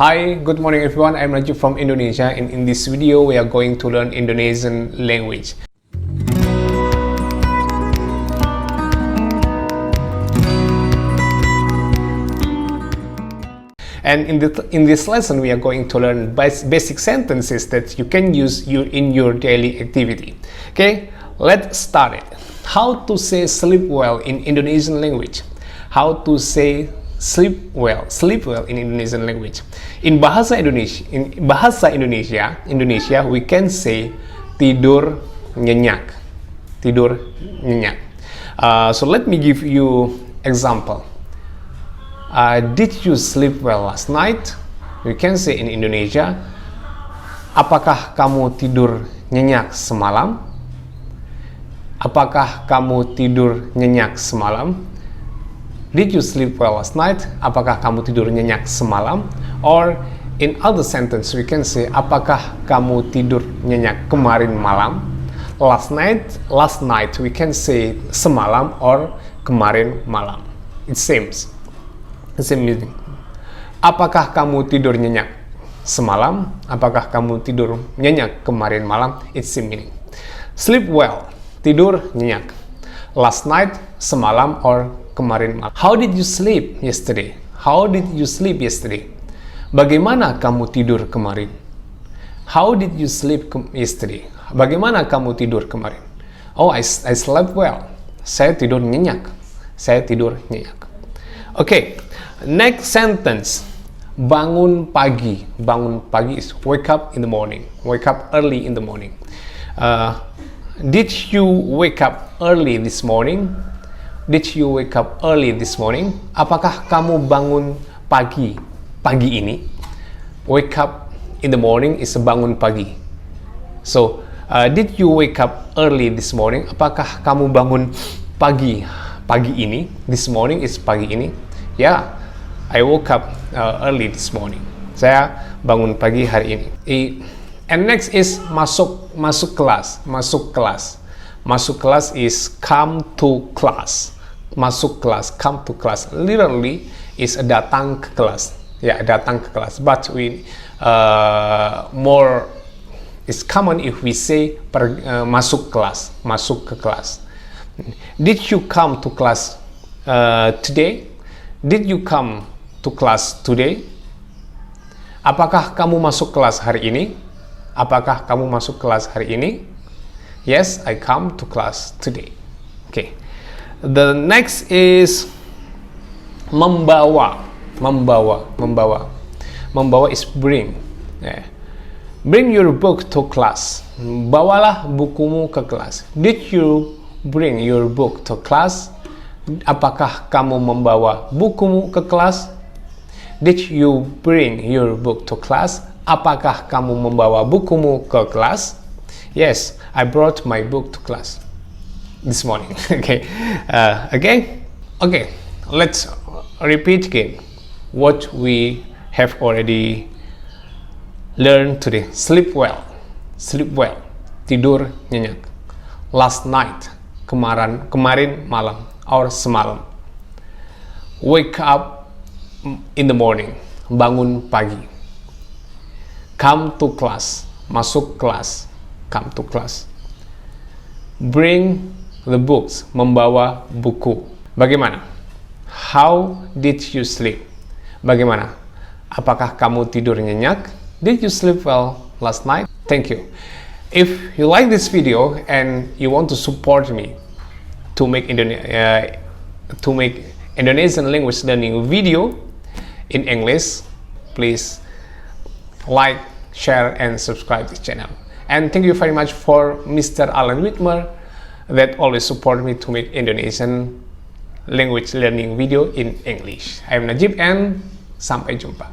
Hi, good morning everyone. I'm Najib from Indonesia, and in this video we are going to learn Indonesian language. And in this lesson we are going to learn basic sentences that you can use in your daily activity. Okay, let's start it. How to say sleep well in Indonesian language. How to say sleep well in Indonesian language. In Bahasa Indonesia, we can say tidur nyenyak. Tidur nyenyak. So let me give you example. Did you sleep well last night? We can say in Indonesia, apakah kamu tidur nyenyak semalam? Apakah kamu tidur nyenyak semalam? Did you sleep well last night? Apakah kamu tidur nyenyak semalam? Or in other sentence we can say, apakah kamu tidur nyenyak kemarin malam? Last night we can say semalam or kemarin malam. It seems the same meaning. Apakah kamu tidur nyenyak semalam? Apakah kamu tidur nyenyak kemarin malam? It's same meaning. Sleep well, tidur nyenyak. Last night, semalam or kemarin malam. How did you sleep yesterday? How did you sleep yesterday? Bagaimana kamu tidur kemarin? How did you sleep yesterday? Bagaimana kamu tidur kemarin? Oh, I slept well. Saya tidur nyenyak. Saya tidur nyenyak. Okay, next sentence. Bangun pagi. Bangun pagi is wake up in the morning. Wake up early in the morning. Did you wake up early this morning? Did you wake up early this morning? Apakah kamu bangun pagi ini? Wake up in the morning is bangun pagi. So, did you wake up early this morning? Apakah kamu bangun pagi ini? This morning is pagi ini. Yeah, I woke up early this morning. Saya bangun pagi hari ini. And next is masuk kelas. Masuk kelas is come to class. Masuk kelas, come to class. Literally is datang ke kelas. Ya, datang ke kelas. But we more is common if we say masuk kelas, masuk ke kelas. Did you come to class today? Did you come to class today? Apakah kamu masuk kelas hari ini? Apakah kamu masuk kelas hari ini? Yes, I come to class today. Okay. The next is membawa. Membawa is bring. Yeah. Bring your book to class. Bawalah bukumu ke kelas. Did you bring your book to class? Apakah kamu membawa bukumu ke kelas? Did you bring your book to class? Apakah kamu membawa bukumu ke kelas? Yes, I brought my book to class this morning. Okay. Okay, let's repeat again what we have already learned today. Sleep well, tidur nyenyak. Last night, kemarin malam or semalam. Wake up in the morning, bangun pagi. Come to class, masuk kelas, come to class. Bring the books, membawa buku. Bagaimana? How did you sleep? Bagaimana? Apakah kamu tidur nyenyak? Did you sleep well last night? Thank you. If you like this video and you want to support me to make Indonesian language learning video in English, please like, share, and subscribe this channel. And thank you very much for Mr. Alan Whitmer that always support me to make Indonesian language learning video in English. I'm Najib and sampai jumpa.